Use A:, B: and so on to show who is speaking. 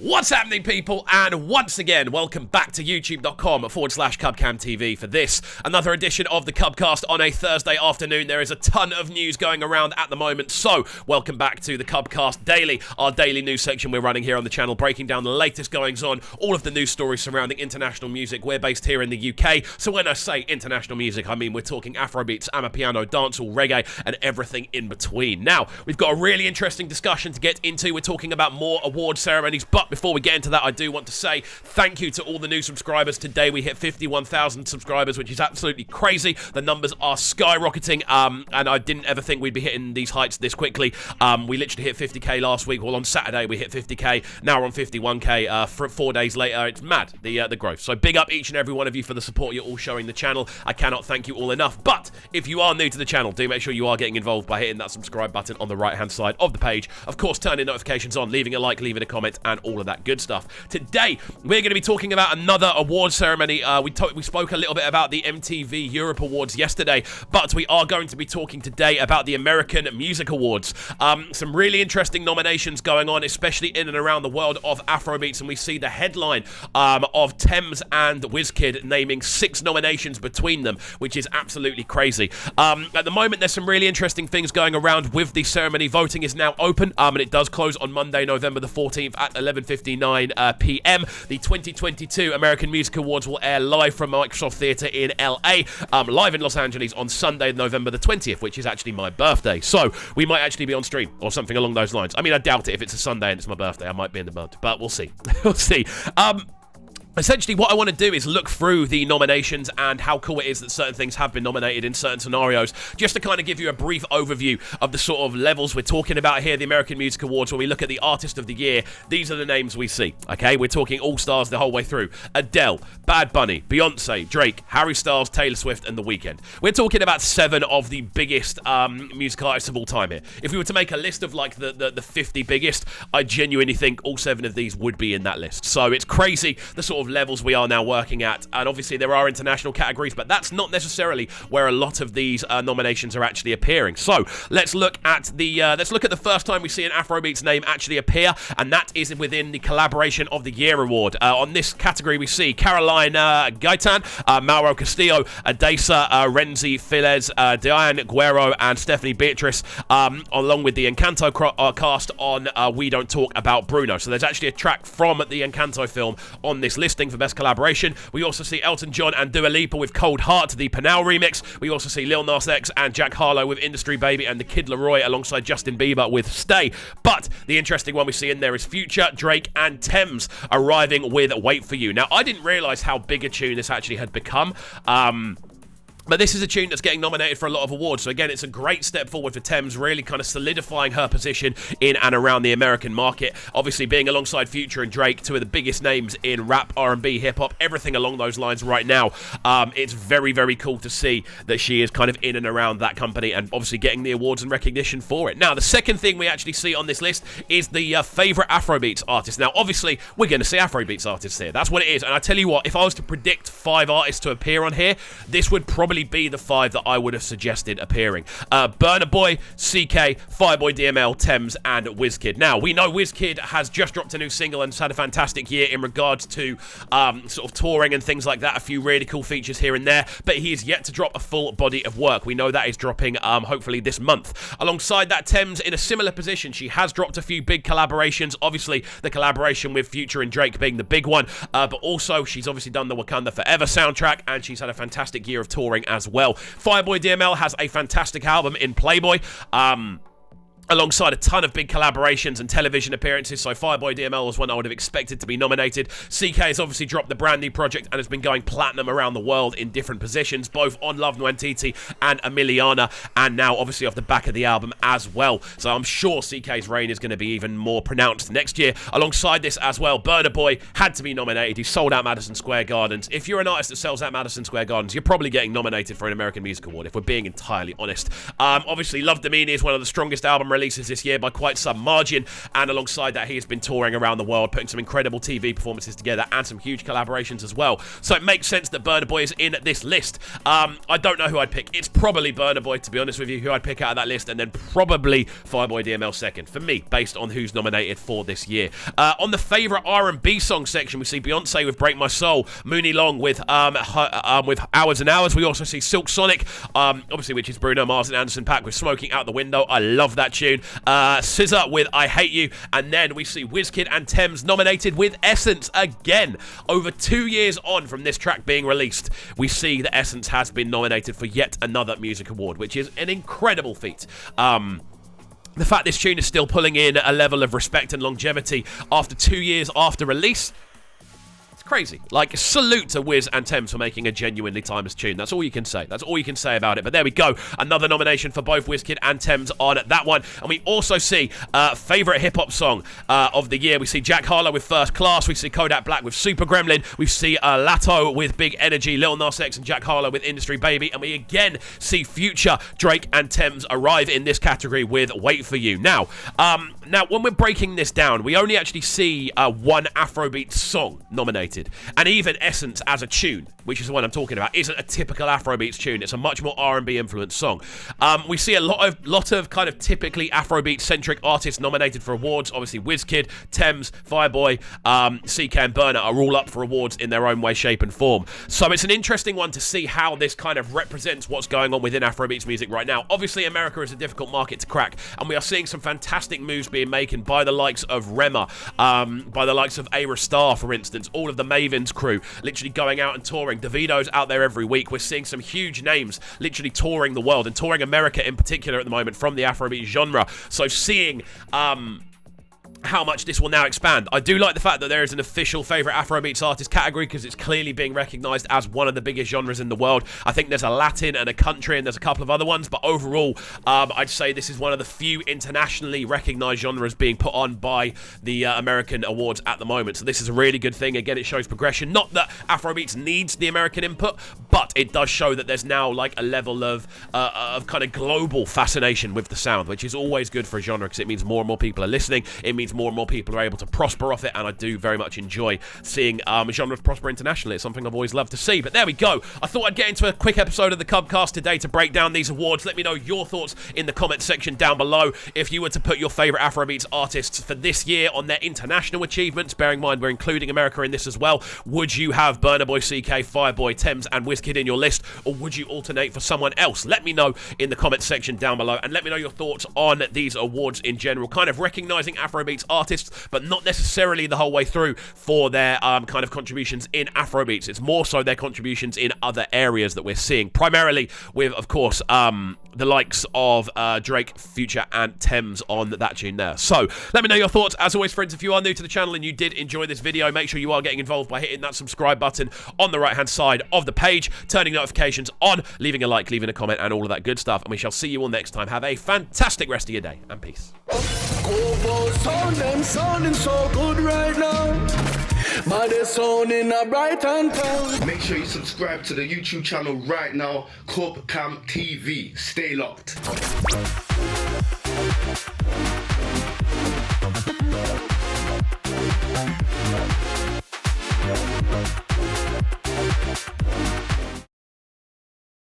A: What's happening, people? And once again, welcome back to youtube.com/CubCamTV for this, another edition of the CubCast on a Thursday afternoon. There is a ton of news going around at the moment, so welcome back to the CubCast Daily, our daily news section we're running here on the channel, breaking down the latest goings-on, all of the news stories surrounding international music. We're based here in the UK, so when I say international music, I mean we're talking Afrobeats, Amapiano, dancehall, reggae, and everything in between. Now, we've got a really interesting discussion to get into. We're talking about more award ceremonies, but before we get into that, I do want to say thank you to all the new subscribers. Today we hit 51,000 subscribers, which is absolutely crazy. The numbers are skyrocketing, and I didn't ever think we'd be hitting these heights this quickly. We literally hit 50k last week. Well, on Saturday we hit 50k. Now we're on 51k. 4 days later, it's mad, the growth. So big up each and every one of you for the support you're all showing the channel. I cannot thank you all enough. But if you are new to the channel, do make sure you are getting involved by hitting that subscribe button on the right-hand side of the page. Of course, turning notifications on, leaving a like, leaving a comment, and all of that good stuff. Today, we're going to be talking about another award ceremony. We spoke a little bit about the MTV Europe Awards yesterday, but we are going to be talking today about the American Music Awards. Some really interesting nominations going on, especially in and around the world of Afrobeats, and we see the headline of Tems and WIZKID naming 6 nominations between them, which is absolutely crazy. At the moment, there's some really interesting things going around with the ceremony. Voting is now open, and it does close on Monday, November the 14th at 11:59 p.m. The 2022 American Music Awards will air live from Microsoft Theatre in LA, live in Los Angeles on Sunday, November the 20th, which is actually my birthday. So we might actually be on stream or something along those lines. I mean, I doubt it. If it's a Sunday and it's my birthday, I might be in the mood, but we'll see. We'll see. Essentially, what I want to do is look through the nominations and how cool it is that certain things have been nominated in certain scenarios, just to kind of give you a brief overview of the sort of levels we're talking about here. The American Music Awards, when we look at the Artist of the Year, these are the names we see, okay? We're talking all-stars the whole way through. Adele, Bad Bunny, Beyonce, Drake, Harry Styles, Taylor Swift, and The Weeknd. We're talking about 7 of the biggest music artists of all time here. If we were to make a list of, like, the 50 biggest, I genuinely think all 7 of these would be in that list. So it's crazy, the sort of levels we are now working at, and obviously there are international categories, but that's not necessarily where a lot of these nominations are actually appearing. So let's look at the first time we see an Afrobeats name actually appear, and that is within the Collaboration of the Year award. On this category, we see Caroline Gaitan, Mauro Castillo, Adesa, Renzi Filez, Diane Guerrero, and Stephanie Beatrice, along with the Encanto cast on We Don't Talk About Bruno. So there's actually a track from the Encanto film on this listing for Best Collaboration. We also see Elton John and Dua Lipa with Cold Heart, the Panau remix. We also see Lil Nas X and Jack Harlow with Industry Baby, and the Kid Laroi alongside Justin Bieber with Stay. But the interesting one we see in there is Future, Drake, and Tems arriving with Wait For You. Now, I didn't realise how big a tune this actually had become. But this is a tune that's getting nominated for a lot of awards. So again, it's a great step forward for Tems, really kind of solidifying her position in and around the American market. Obviously, being alongside Future and Drake, 2 of the biggest names in rap, R&B, hip-hop, everything along those lines right now. It's very, very cool to see that she is kind of in and around that company and obviously getting the awards and recognition for it. Now, the second thing we actually see on this list is the favourite Afrobeats artist. Now, obviously, we're going to see Afrobeats artists here. That's what it is. And I tell you what, if I was to predict 5 artists to appear on here, this would probably be the 5 that I would have suggested appearing. Burna Boy, CK, Fireboy DML, Tems, and WIZKID. Now, we know WIZKID has just dropped a new single and has had a fantastic year in regards to sort of touring and things like that. A few really cool features here and there, but he is yet to drop a full body of work. We know that is dropping hopefully this month. Alongside that, Tems in a similar position. She has dropped a few big collaborations. Obviously, the collaboration with Future and Drake being the big one, but also she's obviously done the Wakanda Forever soundtrack, and she's had a fantastic year of touring as well. Fireboy DML has a fantastic album in Playboy. Alongside a ton of big collaborations and television appearances, so Fireboy DML was one I would have expected to be nominated. CK has obviously dropped the Brandy project and has been going platinum around the world in different positions, both on Love Nwantiti and Emiliana, and now obviously off the back of the album as well. So I'm sure CK's reign is going to be even more pronounced next year. Alongside this as well, Burna Boy had to be nominated. He sold out Madison Square Gardens. If you're an artist that sells out Madison Square Gardens, you're probably getting nominated for an American Music Award, if we're being entirely honest. Obviously, Love Domini is one of the strongest album releases this year by quite some margin, and alongside that, he has been touring around the world, putting some incredible TV performances together and some huge collaborations as well. So it makes sense that Burna Boy is in this list. I don't know who I'd pick. It's probably Burna Boy, to be honest with you, who I'd pick out of that list, and then probably Fireboy DML second, for me, based on who's nominated for this year. On the favourite R&B song section, we see Beyonce with Break My Soul, Mooney Long with Hours and Hours. We also see Silk Sonic, obviously, which is Bruno Mars and Anderson .Paak with Smoking Out the Window. I love that tune. SZA with I Hate You, and then we see WIZKID and Tems nominated with Essence again. Over 2 years on from this track being released, we see that Essence has been nominated for yet another music award, which is an incredible feat. The fact this tune is still pulling in a level of respect and longevity after 2 years after release, crazy. Like, salute to Wiz and Tems for making a genuinely timeless tune. That's all you can say. That's all you can say about it. But there we go. Another nomination for both WIZKID and Tems on that one. And we also see favourite hip-hop song of the year. We see Jack Harlow with First Class. We see Kodak Black with Super Gremlin. We see Latto with Big Energy, Lil Nas X and Jack Harlow with Industry Baby. And we again see Future, Drake and Tems arrive in this category with Wait For You. Now, when we're breaking this down, we only actually see one Afrobeat song nominated. And even Essence as a tune, which is the one I'm talking about, isn't a typical Afrobeats tune. It's a much more R&B influenced song. We see a lot of kind of typically Afrobeat-centric artists nominated for awards. Obviously, WIZKID, Tems, Fireboy, CK and Burna are all up for awards in their own way, shape and form. So it's an interesting one to see how this kind of represents what's going on within Afrobeats music right now. Obviously, America is a difficult market to crack, and we are seeing some fantastic moves being made by the likes of Rema, by the likes of Ayra Starr, for instance, all of the Maven's crew literally going out and touring. Davido's out there every week. We're seeing some huge names literally touring the world and touring America in particular at the moment from the Afrobeat genre. So seeing how much this will now expand. I do like the fact that there is an official favourite Afrobeats artist category because it's clearly being recognised as one of the biggest genres in the world. I think there's a Latin and a country and there's a couple of other ones, but overall, I'd say this is one of the few internationally recognised genres being put on by the American awards at the moment. So this is a really good thing. Again, it shows progression. Not that Afrobeats needs the American input, but it does show that there's now like a level of kind of global fascination with the sound, which is always good for a genre because it means more and more people are listening. It means more and more people are able to prosper off it, and I do very much enjoy seeing genres prosper internationally. It's something I've always loved to see. But there we go. I thought I'd get into a quick episode of the CubCast today to break down these awards. Let me know your thoughts in the comment section down below. If you were to put your favourite Afrobeats artists for this year on their international achievements, bearing in mind we're including America in this as well, would you have Burna Boy, CK, Fireboy, Tems and WIZKID in your list, or would you alternate for someone else? Let me know in the comment section down below, and let me know your thoughts on these awards in general, kind of recognising Afrobeats artists, but not necessarily the whole way through for their kind of contributions in Afrobeats. It's more so their contributions in other areas that we're seeing, primarily with, of course, the likes of Drake, Future and Tems on that tune there. So let me know your thoughts. As always, friends, if you are new to the channel and you did enjoy this video, make sure you are getting involved by hitting that subscribe button on the right hand side of the page, turning notifications on, leaving a like, leaving a comment and all of that good stuff, and we shall see you all next time. Have a fantastic rest of your day and peace.
B: Sounding so good right now. But they're sounding a bright and town.
C: Make sure you subscribe to the YouTube channel right now, CubCast TV. Stay locked.